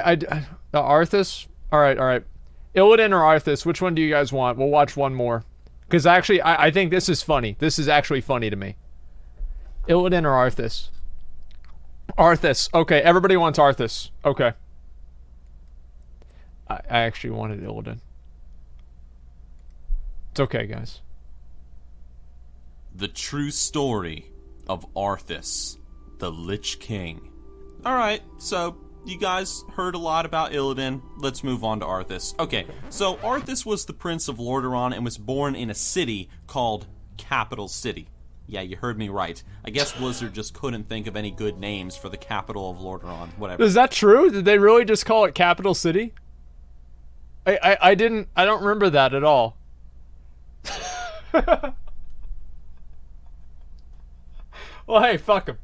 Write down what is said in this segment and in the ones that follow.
The Arthas? Alright. Illidan or Arthas? Which one do you guys want? We'll watch one more. Because actually, I think this is funny. This is actually funny to me. Illidan or Arthas? Arthas. Okay, everybody wants Arthas. Okay. I actually wanted Illidan. It's okay, guys. The true story of Arthas, the Lich King. Alright, so you guys heard a lot about Illidan. Let's move on to Arthas. Okay, so Arthas was the Prince of Lordaeron and was born in a city called Capital City. Yeah, you heard me right. I guess Blizzard just couldn't think of any good names for the capital of Lordaeron. Whatever. Is that true? Did they really just call it Capital City? I don't remember that at all. Well, hey, fuck him.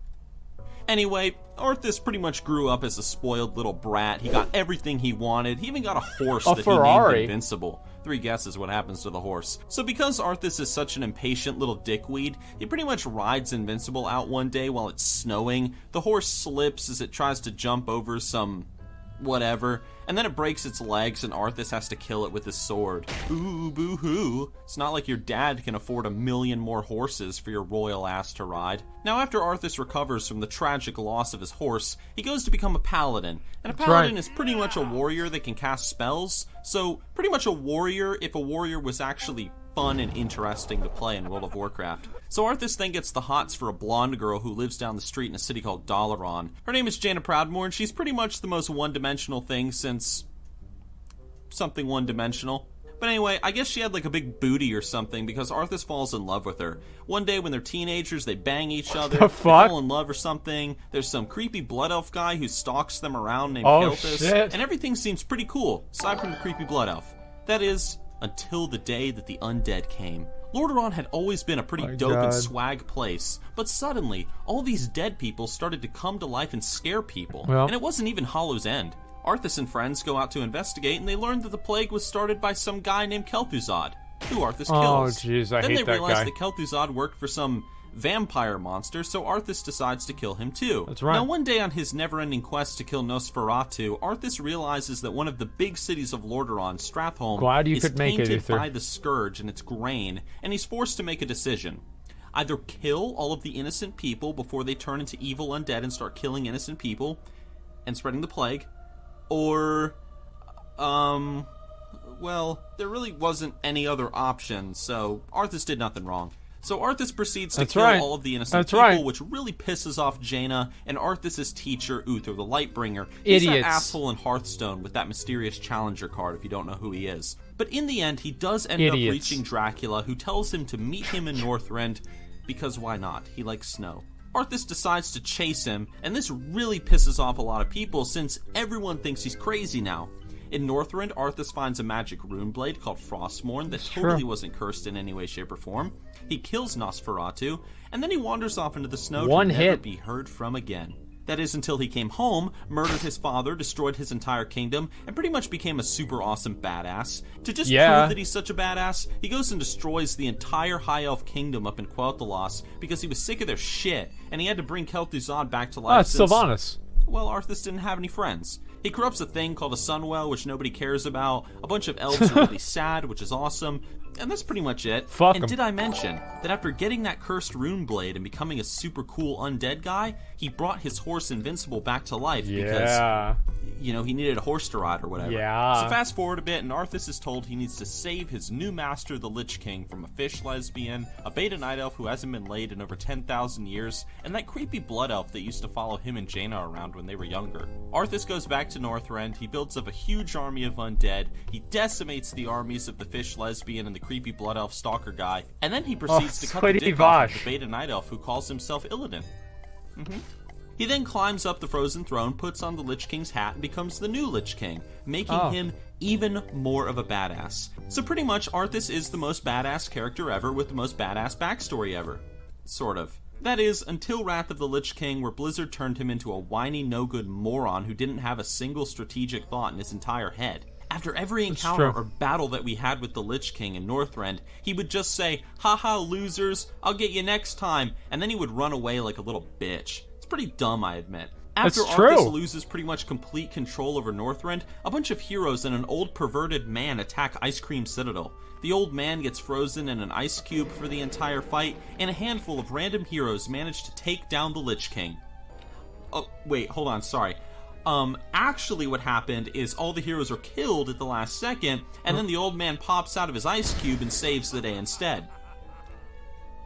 Anyway, Arthas pretty much grew up as a spoiled little brat. He got everything he wanted. He even got a horse that Ferrari. he named Invincible. 3 guesses what happens to the horse. So because Arthas is such an impatient little dickweed, he pretty much rides Invincible out one day while it's snowing. The horse slips as it tries to jump over some whatever, and then it breaks its legs and Arthas has to kill it with his sword. Ooh, boo-hoo. It's not like your dad can afford 1,000,000 more horses for your royal ass to ride. Now after Arthas recovers from the tragic loss of his horse, he goes to become a paladin. And a paladin is pretty much a warrior that can cast spells, so pretty much a warrior if a warrior was actually fun and interesting to play in World of Warcraft. So Arthas then gets the hots for a blonde girl who lives down the street in a city called Dalaran. Her name is Jaina Proudmoore, and she's pretty much the most one-dimensional thing since something one-dimensional. But anyway, I guess she had like a big booty or something because Arthas falls in love with her. One day when they're teenagers, they bang each other, they fall in love or something. There's some creepy blood elf guy who stalks them around named Kelthus, and everything seems pretty cool, aside from the creepy blood elf. That is, until the day that the undead came. Lordaeron had always been a pretty dope and swag place, but suddenly, all these dead people started to come to life and scare people, and it wasn't even Hollow's End. Arthas and friends go out to investigate, and they learn that the plague was started by some guy named Kel'Thuzad, who Arthas kills. Oh, jeez, I hate that guy. Then they realize that Kel'Thuzad worked for some vampire monster, so Arthas decides to kill him too. That's right. Now one day on his never-ending quest to kill Nosferatu, Arthas realizes that one of the big cities of Lordaeron, Stratholme, is tainted by the Scourge and its grain, and he's forced to make a decision. Either kill all of the innocent people before they turn into evil undead and start killing innocent people and spreading the plague, or, well, there really wasn't any other option, so Arthas did nothing wrong. So Arthas proceeds to kill all of the innocent people, which really pisses off Jaina and Arthas' teacher, Uther, the Lightbringer. He's that asshole in Hearthstone with that mysterious challenger card, if you don't know who he is. But in the end, he does end up reaching Dracula, who tells him to meet him in Northrend, because why not? He likes snow. Arthas decides to chase him, and this really pisses off a lot of people, since everyone thinks he's crazy now. In Northrend, Arthas finds a magic rune blade called Frostmourne that totally wasn't cursed in any way, shape, or form. He kills Nosferatu, and then he wanders off into the snow to never be heard from again. That is, until he came home, murdered his father, destroyed his entire kingdom, and pretty much became a super awesome badass. To just prove that he's such a badass, he goes and destroys the entire High Elf kingdom up in Quel'Thalas because he was sick of their shit, and he had to bring Kel'Thuzad back to life since, Sylvanas. Well, Arthas didn't have any friends. He corrupts a thing called a Sunwell, which nobody cares about. A bunch of elves are really sad, which is awesome. And that's pretty much it. And did I mention that after getting that cursed rune blade and becoming a super cool undead guy, he brought his horse Invincible back to life because, you know, he needed a horse to ride or whatever. So fast forward a bit, and Arthas is told he needs to save his new master, the Lich King, from a fish lesbian, a beta night elf who hasn't been laid in over 10,000 years, and that creepy blood elf that used to follow him and Jaina around when they were younger. Arthas goes back to Northrend, he builds up a huge army of undead, he decimates the armies of the fish lesbian and the creepy blood elf stalker guy, and then he proceeds to cut the dick off of the beta night elf who calls himself Illidan. He then climbs up the frozen throne, puts on the Lich King's hat, and becomes the new Lich King, making him even more of a badass. So pretty much, Arthas is the most badass character ever with the most badass backstory ever. Sort of. That is, until Wrath of the Lich King, where Blizzard turned him into a whiny, no-good moron who didn't have a single strategic thought in his entire head. After every encounter or battle that we had with the Lich King in Northrend, he would just say, "Haha, losers, I'll get you next time," and then he would run away like a little bitch. It's pretty dumb, I admit. After That's true. Arthas loses pretty much complete control over Northrend, a bunch of heroes and an old perverted man attack Ice Cream Citadel. The old man gets frozen in an ice cube for the entire fight, and a handful of random heroes manage to take down the Lich King. Oh, wait, hold on, sorry. Actually what happened is all the heroes are killed at the last second, and then the old man pops out of his ice cube and saves the day instead.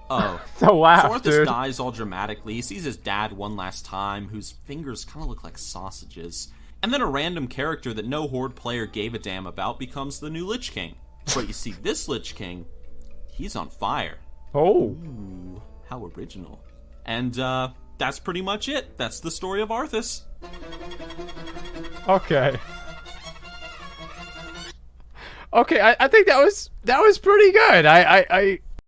Oh. So laugh, So Arthas dude. dies all dramatically. He sees his dad one last time, whose fingers kind of look like sausages. And then a random character that no Horde player gave a damn about becomes the new Lich King. But you see, this Lich King, he's on fire. Oh. Ooh, how original. And, that's pretty much it. That's the story of Arthas. Okay. Okay, I think that was pretty good.